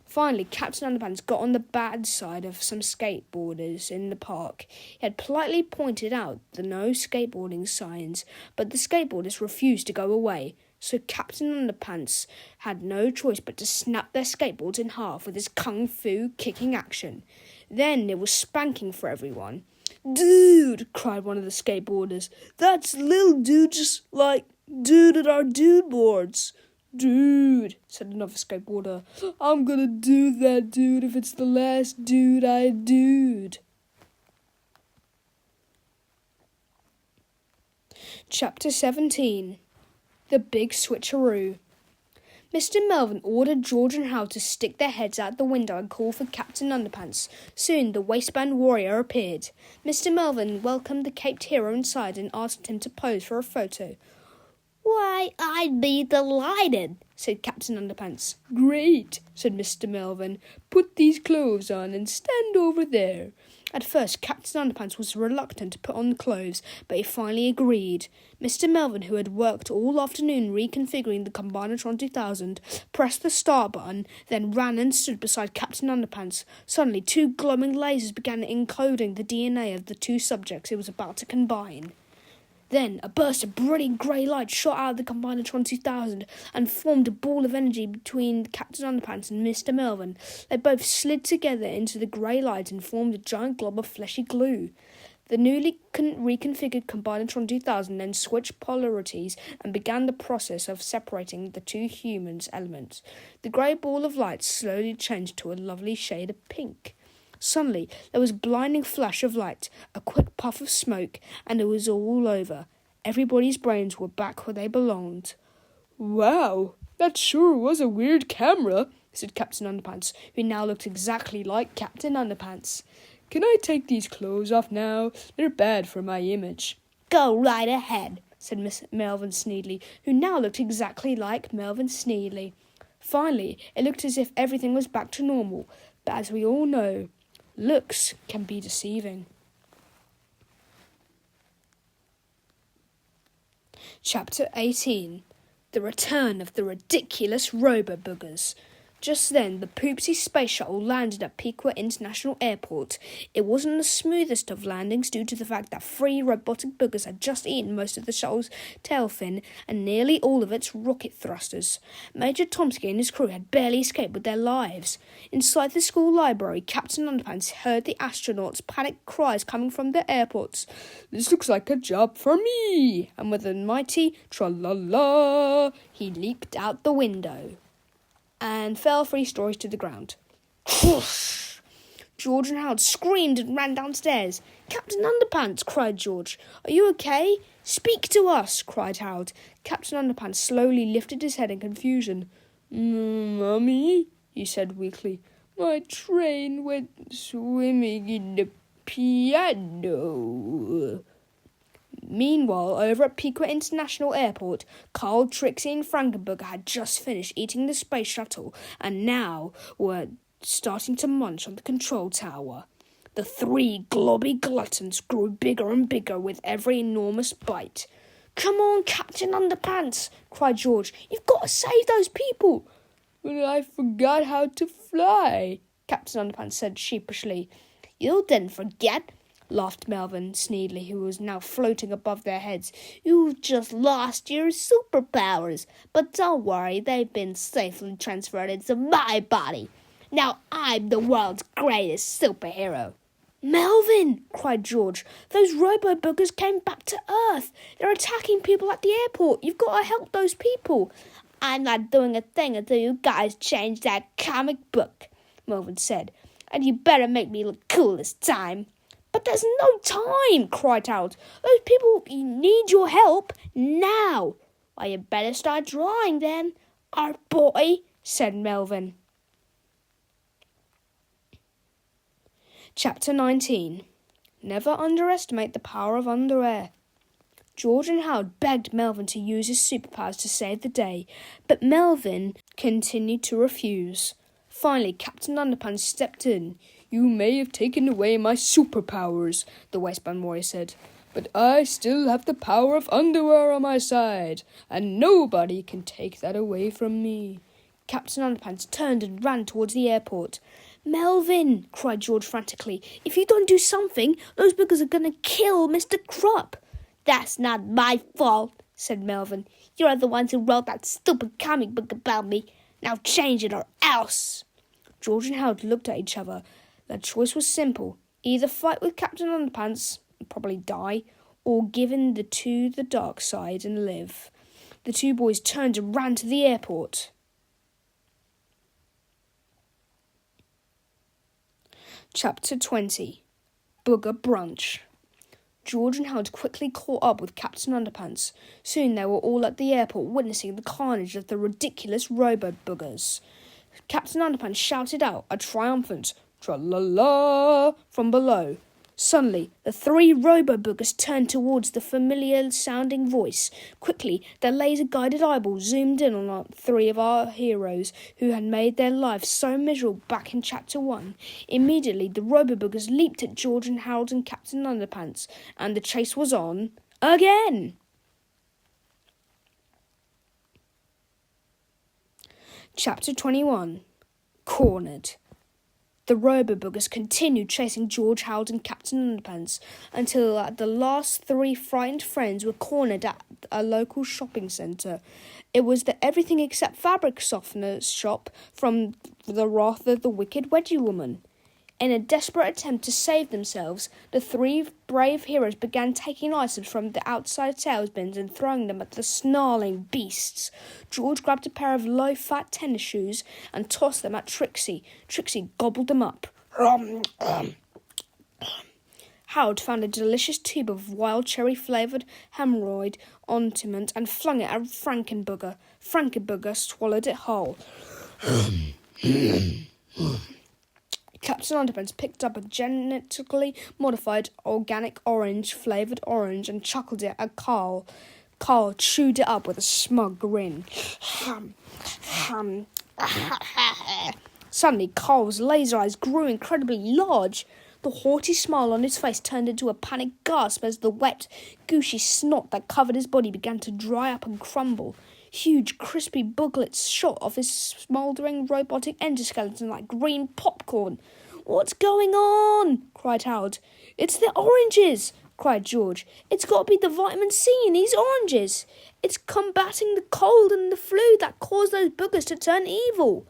Finally, Captain Underpants got on the bad side of some skateboarders in the park. He had politely pointed out the no skateboarding signs, but the skateboarders refused to go away, so Captain Underpants had no choice but to snap their skateboards in half with his kung fu kicking action. Then there was spanking for everyone. Dude, cried one of the skateboarders, that's little dude just like dude at our dude boards. Dude, said another skateboarder, I'm gonna do that dude if it's the last dude I dude. Chapter 17. The Big Switcheroo. Mr. Melvin ordered George and Hal to stick their heads out the window and call for Captain Underpants. Soon the waistband warrior appeared. Mr. Melvin welcomed the caped hero inside and asked him to pose for a photo. Why, I'd be delighted, said Captain Underpants. Great, said Mr. Melvin. Put these clothes on and stand over there. At first, Captain Underpants was reluctant to put on the clothes, but he finally agreed. Mr. Melvin, who had worked all afternoon reconfiguring the Combinatron 2000, pressed the start button, then ran and stood beside Captain Underpants. Suddenly, two glowing lasers began encoding the DNA of the two subjects it was about to combine. Then, a burst of brilliant grey light shot out of the Combinatron 2000 and formed a ball of energy between Captain Underpants and Mr. Melvin. They both slid together into the grey light and formed a giant glob of fleshy glue. The newly reconfigured Combinatron 2000 then switched polarities and began the process of separating the two humans' elements. The grey ball of light slowly changed to a lovely shade of pink. Suddenly, there was a blinding flash of light, a quick puff of smoke, and it was all over. Everybody's brains were back where they belonged. Wow, that sure was a weird camera, said Captain Underpants, who now looked exactly like Captain Underpants. Can I take these clothes off now? They're bad for my image. Go right ahead, said Miss Melvin Sneedley, who now looked exactly like Melvin Sneedley. Finally, it looked as if everything was back to normal, but as we all know, looks can be deceiving. Chapter 18. The Return of the Ridiculous Robo-Boogers. Just then, the Poopsie space shuttle landed at Piqua International Airport. It wasn't the smoothest of landings due to the fact that 3 robotic boogers had just eaten most of the shuttle's tail fin and nearly all of its rocket thrusters. Major Tomsky and his crew had barely escaped with their lives. Inside the school library, Captain Underpants heard the astronauts' panicked cries coming from the airports. This looks like a job for me! And with a mighty tra-la-la, he leaped out the window and fell 3 stories to the ground. Whoosh! George and Howard screamed and ran downstairs. Captain Underpants, cried George. Are you okay? Speak to us, cried Howard. Captain Underpants slowly lifted his head in confusion. Mummy, he said weakly, my train went swimming in the piano. Meanwhile, over at Piqua International Airport, Carl, Trixie and Frankenberger had just finished eating the space shuttle and now were starting to munch on the control tower. The 3 globby gluttons grew bigger and bigger with every enormous bite. Come on, Captain Underpants, cried George. You've got to save those people. But I forgot how to fly, Captain Underpants said sheepishly. You didn't forget, laughed Melvin Sneedley, who was now floating above their heads. You've just lost your superpowers, but don't worry, they've been safely transferred into my body. Now I'm the world's greatest superhero. Melvin, cried George, those robo-boogers came back to Earth. They're attacking people at the airport. You've got to help those people. I'm not doing a thing until you guys change that comic book, Melvin said, and you better make me look cool this time. But there's no time, cried Harold. Those people need your help now. Well, you better start drawing then, our boy, said Melvin. Chapter 19. Never underestimate the power of underair. George and Howard begged Melvin to use his superpowers to save the day, but Melvin continued to refuse. Finally, Captain Underpants stepped in. You may have taken away my superpowers, the waistband warrior said, but I still have the power of underwear on my side, and nobody can take that away from me. Captain Underpants turned and ran towards the airport. Melvin, cried George frantically, if you don't do something, those boogers are going to kill Mr. Krupp. That's not my fault, said Melvin. You're the ones who wrote that stupid comic book about me. Now change it or else. George and Howard looked at each other. Their choice was simple. Either fight with Captain Underpants and probably die, or give in to the dark side and live. The 2 boys turned and ran to the airport. Chapter 20. Booger Brunch. George and Howard quickly caught up with Captain Underpants. Soon they were all at the airport witnessing the carnage of the ridiculous robo-boogers. Captain Underpants shouted out a triumphant tra-la-la from below. Suddenly, the three robo-boogers turned towards the familiar-sounding voice. Quickly, their laser-guided eyeballs zoomed in on three of our heroes who had made their lives so miserable back in Chapter 1. Immediately, the robo-boogers leaped at George and Harold and Captain Underpants, and the chase was on again. Chapter 21. Cornered. The robo-boogers continued chasing George, Harold and Captain Underpants until the last three frightened friends were cornered at a local shopping centre. It was the everything except fabric softener shop from the Wrath of the Wicked Wedgie Woman. In a desperate attempt to save themselves, the three brave heroes began taking items from the outside sales bins and throwing them at the snarling beasts. George grabbed a pair of low-fat tennis shoes and tossed them at Trixie. Trixie gobbled them up. Harold found a delicious tube of wild cherry-flavoured hemorrhoid ointment and flung it at Frankenbooger. Frankenbooger swallowed it whole. Captain Underpants picked up a genetically modified organic flavoured orange and chuckled it at Carl. Carl chewed it up with a smug grin. Suddenly, Carl's laser eyes grew incredibly large. The haughty smile on his face turned into a panicked gasp as the wet, gooshy snot that covered his body began to dry up and crumble. Huge, crispy booglets shot off his smouldering robotic endoskeleton like green popcorn. "What's going on?" cried Harold. "It's the oranges!" cried George. "It's got to be the vitamin C in these oranges. It's combating the cold and the flu that caused those boogers to turn evil."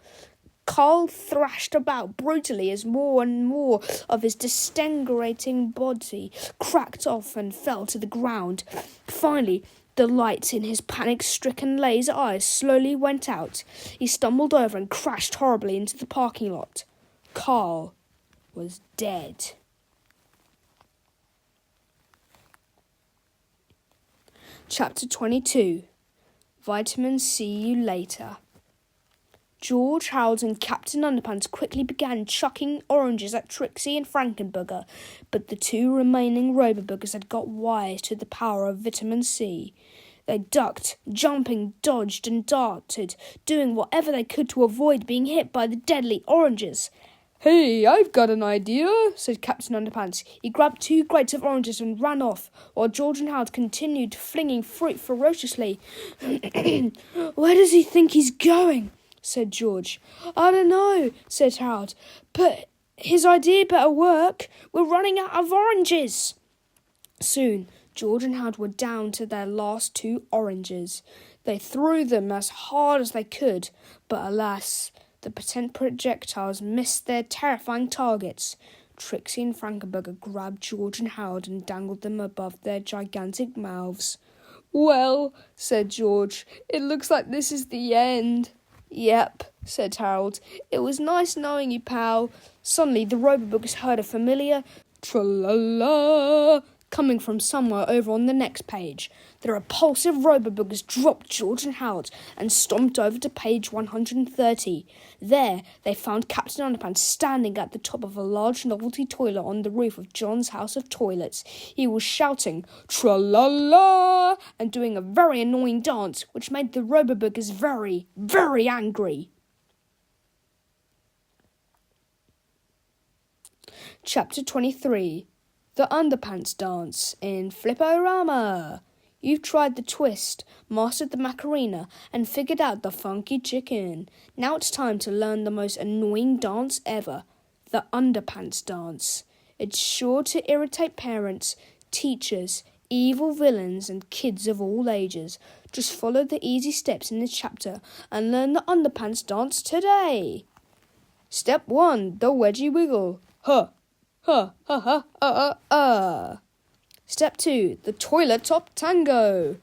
Carl thrashed about brutally as more and more of his disintegrating body cracked off and fell to the ground. Finally, the light in his panic-stricken laser eyes slowly went out. He stumbled over and crashed horribly into the parking lot. Carl was dead. Chapter 22. Vitamin See You Later. George, Harold and Captain Underpants quickly began chucking oranges at Trixie and Frankenbooger, but the two remaining robo-boogers had got wise to the power of vitamin C. They ducked, jumping, dodged and darted, doing whatever they could to avoid being hit by the deadly oranges. "Hey, I've got an idea," said Captain Underpants. He grabbed 2 crates of oranges and ran off, while George and Harold continued flinging fruit ferociously. "Where does he think he's going?" said George. "I don't know," said Harold, "but his idea better work. We're running out of oranges." Soon, George and Harold were down to their last 2 oranges. They threw them as hard as they could, but alas, the potent projectiles missed their terrifying targets. Trixie and Frankenbooger grabbed George and Harold and dangled them above their gigantic mouths. "Well," said George, "it looks like this is the end." "Yep," said Harold. "It was nice knowing you, pal." Suddenly, the robo-boogers heard a familiar tra-la-la coming from somewhere over on the next page. The repulsive robo-boogers dropped George and Harold and stomped over to page 130. There, they found Captain Underpants standing at the top of a large novelty toilet on the roof of John's house of toilets. He was shouting, "Tra-la-la!" and doing a very annoying dance, which made the robo-boogers very, very angry. Chapter 23. The Underpants Dance in Flipporama. You've tried the twist, mastered the Macarena, and figured out the funky chicken. Now it's time to learn the most annoying dance ever, the Underpants Dance. It's sure to irritate parents, teachers, evil villains, and kids of all ages. Just follow the easy steps in this chapter and learn the Underpants Dance today. Step 1, the wedgie wiggle. Huh. Ha, ha, ha, Step 2, the toilet top tango.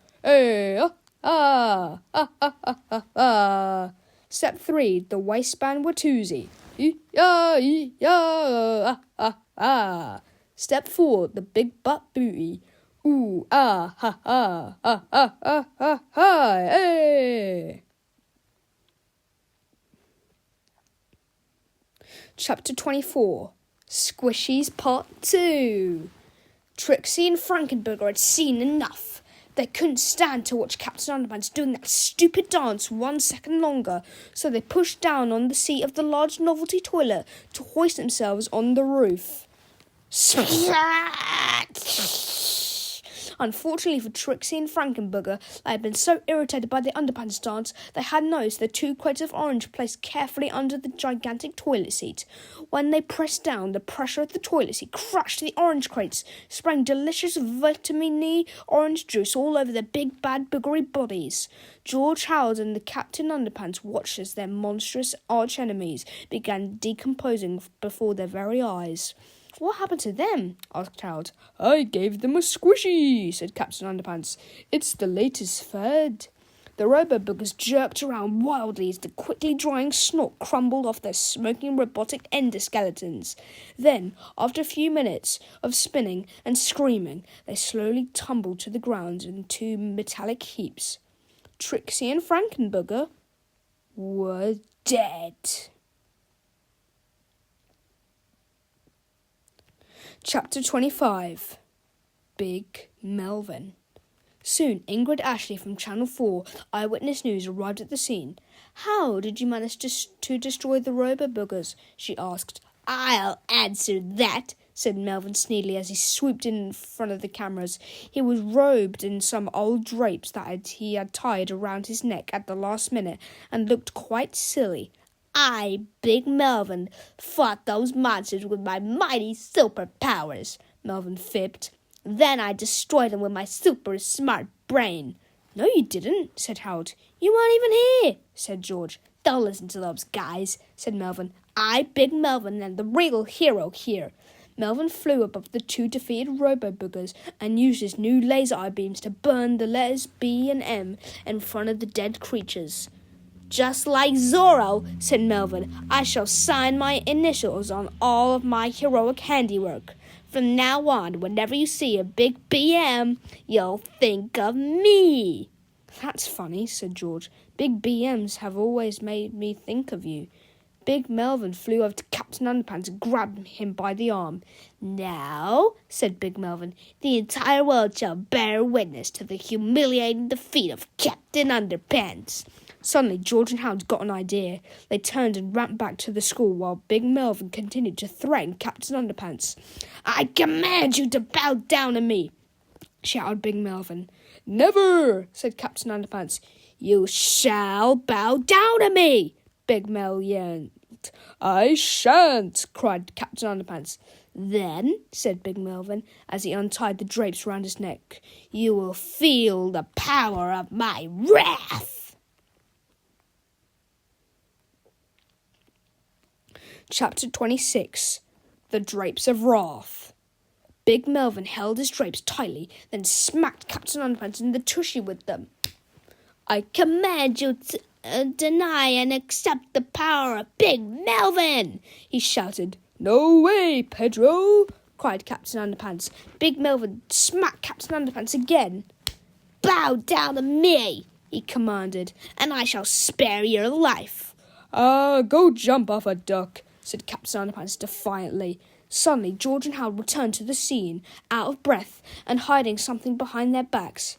Step 3, the waistband Watusi. Step 4, the big butt booty. Ooh, ah, ha, ha, ah, ah, ah, ah, ha, hey. Chapter 24. Squishies Part 2. Trixie and Frankenburger had seen enough. They couldn't stand to watch Captain Underpants doing that stupid dance 1 second longer, so they pushed down on the seat of the large novelty toilet to hoist themselves on the roof. Unfortunately for Trixie and Frankenburger, they had been so irritated by the Underpants dance, they had noticed the 2 crates of orange placed carefully under the gigantic toilet seat. When they pressed down, the pressure of the toilet seat crushed the orange crates, spraying delicious vitamin E orange juice all over their big, bad, boogery bodies. George Howard and the Captain Underpants watched as their monstrous arch-enemies began decomposing before their very eyes. "What happened to them?" asked Harold. I gave them a squishy, said Captain Underpants. It's the latest fad. The robo-boogers jerked around wildly as the quickly drying snot crumbled off their smoking robotic endoskeletons. Then, after a few minutes of spinning and screaming, they slowly tumbled to the ground in 2 metallic heaps. Trixie and Frankenburger were dead. Chapter 25. Big Melvin. Soon, Ingrid Ashley from Channel 4 Eyewitness News arrived at the scene. "How did you manage to destroy the robo-boogers?" she asked. "I'll answer that," said Melvin sneakily as he swooped in front of the cameras. He was robed in some old drapes that he had tied around his neck at the last minute and looked quite silly. "I, Big Melvin, fought those monsters with my mighty superpowers," Melvin fibbed. "Then I destroyed them with my super smart brain." "No, you didn't," said Howard. "You weren't even here," said George. "Don't listen to those guys," said Melvin. "I, Big Melvin, am the real hero here." Melvin flew above the 2 defeated robo-boogers and used his new laser eye beams to burn the letters B and M in front of the dead creatures. "Just like Zorro," said Melvin, "I shall sign my initials on all of my heroic handiwork. From now on, whenever you see a big BM, you'll think of me." "That's funny," said George. "Big BMs have always made me think of you." Big Melvin flew over to Captain Underpants and grabbed him by the arm. "Now," said Big Melvin, "the entire world shall bear witness to the humiliating defeat of Captain Underpants." Suddenly, George and Hound got an idea. They turned and ran back to the school while Big Melvin continued to threaten Captain Underpants. "I command you to bow down to me," shouted Big Melvin. Never, said Captain Underpants. "You shall bow down to me," Big Mel yelled. I shan't, cried Captain Underpants. "Then," said Big Melvin, as he untied the drapes round his neck, "you will feel the power of my wrath." Chapter 26. The Drapes of Wrath. Big Melvin held his drapes tightly, then smacked Captain Underpants in the tushy with them. "I command you to deny and accept the power of Big Melvin," he shouted. No way, Pedro, cried Captain Underpants. Big Melvin smacked Captain Underpants again. "Bow down to me," he commanded, "and I shall spare your life." Go jump off a duck, said Captain Underpants defiantly. Suddenly, George and Howard returned to the scene, out of breath and hiding something behind their backs.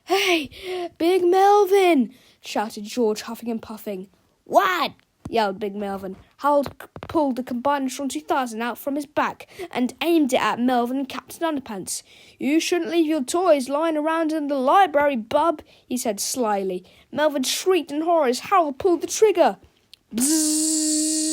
"Hey, Big Melvin!" shouted George, huffing and puffing. "What?" yelled Big Melvin. Howard pulled the Combinatron 2000 out from his back and aimed it at Melvin and Captain Underpants. "You shouldn't leave your toys lying around in the library, bub," he said slyly. Melvin shrieked in horror as Howard pulled the trigger. Bzzz!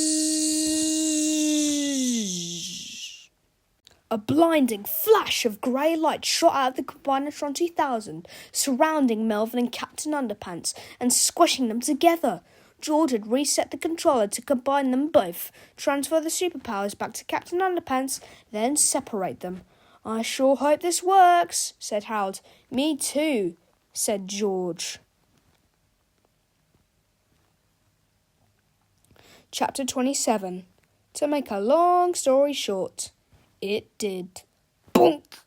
A blinding flash of grey light shot out of the Combinatron 2000, surrounding Melvin and Captain Underpants and squishing them together. George had reset the controller to combine them both, transfer the superpowers back to Captain Underpants, then separate them. "I sure hope this works," said Harold. "Me too," said George. Chapter 27. To make a long story short, it did. Bonk!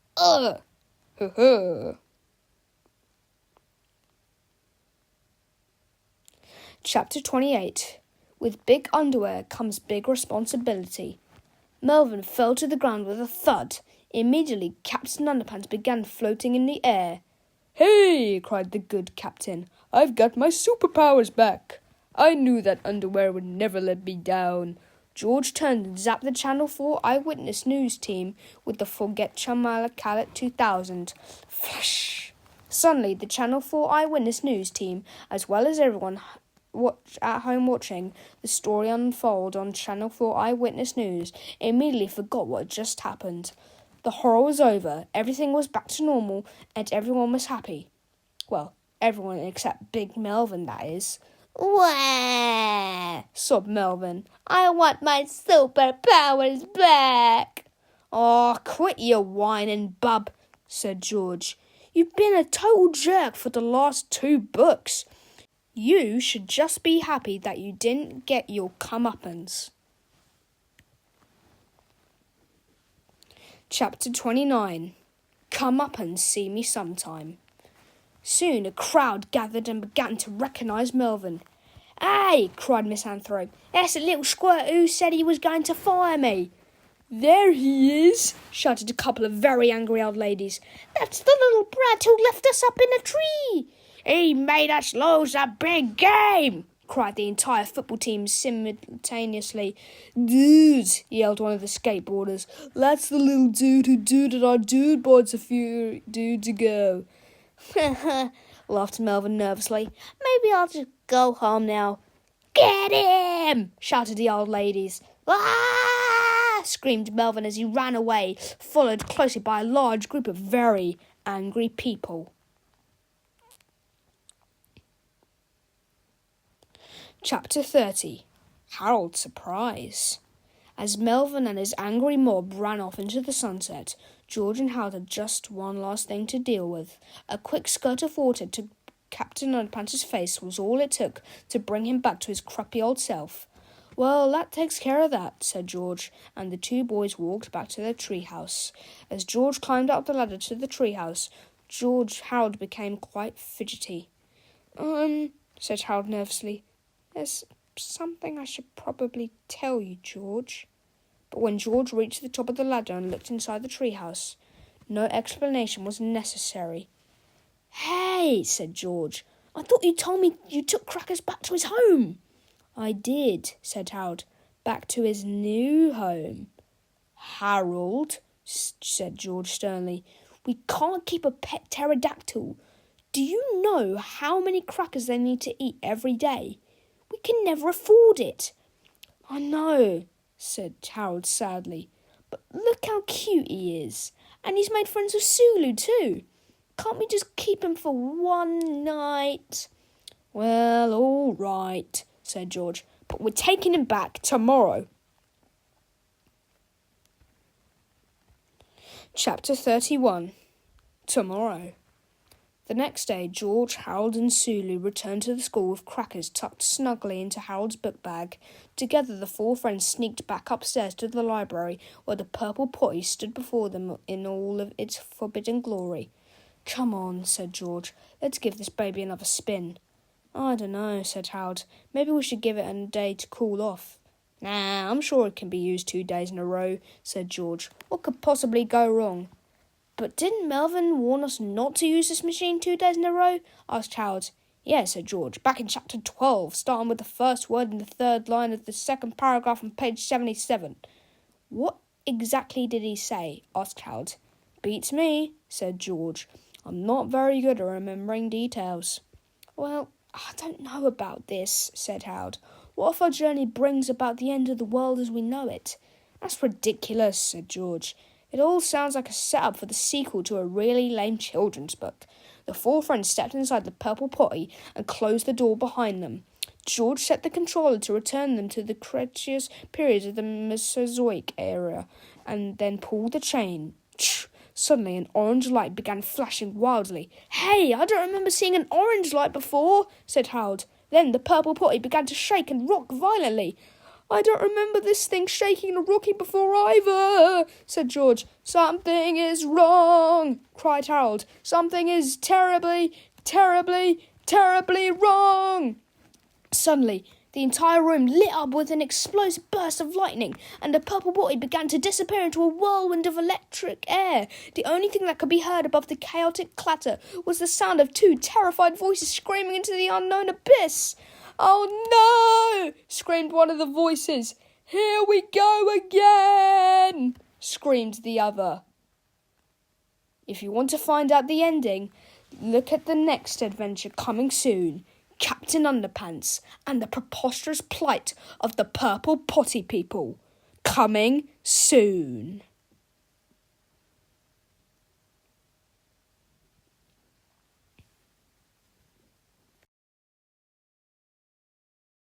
Chapter 28. With big underwear comes big responsibility. Melvin fell to the ground with a thud. Immediately, Captain Underpants began floating in the air. "Hey!" cried the good captain. "I've got my superpowers back. I knew that underwear would never let me down." George turned and zapped the Channel 4 Eyewitness News team with the Forget Chamala Calet 2000. Flash! Suddenly, the Channel 4 Eyewitness News team, as well as everyone at home watching the story unfold on Channel 4 Eyewitness News, immediately forgot what had just happened. The horror was over, everything was back to normal, and everyone was happy. Well, everyone except Big Melvin, that is. "Wah!" sobbed Melvin. "I want my superpowers back." "Oh, quit your whining, bub," said George. "You've been a total jerk for the last 2 books. You should just be happy that you didn't get your comeuppance." Chapter 29. Comeuppance See Me Sometime. Soon a crowd gathered and began to recognise Melvin. "Hey!" cried Miss Anthrope. "That's the little squirt who said he was going to fire me." "There he is!" shouted a couple of very angry old ladies. "That's the little brat who left us up in a tree." "He made us lose a big game!" cried the entire football team simultaneously. "Dude!" yelled one of the skateboarders. "That's the little dude who duded our dude boards a few dudes ago." laughed Melvin nervously. "Maybe I'll just go home now." "Get him!" shouted the old ladies. "Ah!" screamed Melvin as he ran away, followed closely by a large group of very angry people. Chapter 30. Harold's Surprise. As Melvin and his angry mob ran off into the sunset, George and Harold had just one last thing to deal with. A quick squirt of water to Captain Underpants' face was all it took to bring him back to his crappy old self. "Well, that takes care of that," said George, and the 2 boys walked back to their treehouse. As George climbed up the ladder to the treehouse, Harold became quite fidgety. Said Harold nervously. "There's something I should probably tell you, George." But when George reached the top of the ladder and looked inside the treehouse, no explanation was necessary. "Hey," said George, "I thought you told me you took Crackers back to his home." "I did," said Harold, "back to his new home." "Harold," said George sternly, "we can't keep a pet pterodactyl. Do you know how many crackers they need to eat every day? We can never afford it." "I know," said Harold sadly, "but look how cute he is. And he's made friends with Sulu too. Can't we just keep him for one night?" "Well, all right," said George, "but we're taking him back tomorrow." Chapter 31. Tomorrow. The next day, George, Harold and Sulu returned to the school with Crackers tucked snugly into Harold's book bag. Together, the 4 friends sneaked back upstairs to the library, where the purple potty stood before them in all of its forbidden glory. "Come on," said George. "Let's give this baby another spin." "I don't know," said Harold. "Maybe we should give it a day to cool off." "Nah, I'm sure it can be used 2 days in a row," said George. "What could possibly go wrong?" "But didn't Melvin warn us not to use this machine 2 days in a row?" asked Harold. "Yeah," said George, "back in chapter 12, starting with the first word in the 3rd line of the 2nd paragraph on page 77. "What exactly did he say?" asked Harold. "Beats me," said George. "I'm not very good at remembering details." "Well, I don't know about this," said Harold. "What if our journey brings about the end of the world as we know it?" "That's ridiculous," said George. "It all sounds like a setup for the sequel to a really lame children's book." The 4 friends stepped inside the purple potty and closed the door behind them. George set the controller to return them to the Cretaceous period of the Mesozoic era, and then pulled the chain. Suddenly, an orange light began flashing wildly. "Hey, I don't remember seeing an orange light before," said Harold. Then the purple potty began to shake and rock violently. "I don't remember this thing shaking and rocking before either," said George. "Something is wrong," cried Harold. "Something is terribly, terribly, terribly wrong." Suddenly, The entire room lit up with an explosive burst of lightning, and the purple body began to disappear into a whirlwind of electric air. The only thing that could be heard above the chaotic clatter was the sound of two terrified voices screaming into the unknown abyss. "Oh no!" screamed one of the voices. "Here we go again!" screamed the other. If you want to find out the ending, look at the next adventure coming soon. Captain Underpants and the preposterous plight of the purple potty people. Coming soon.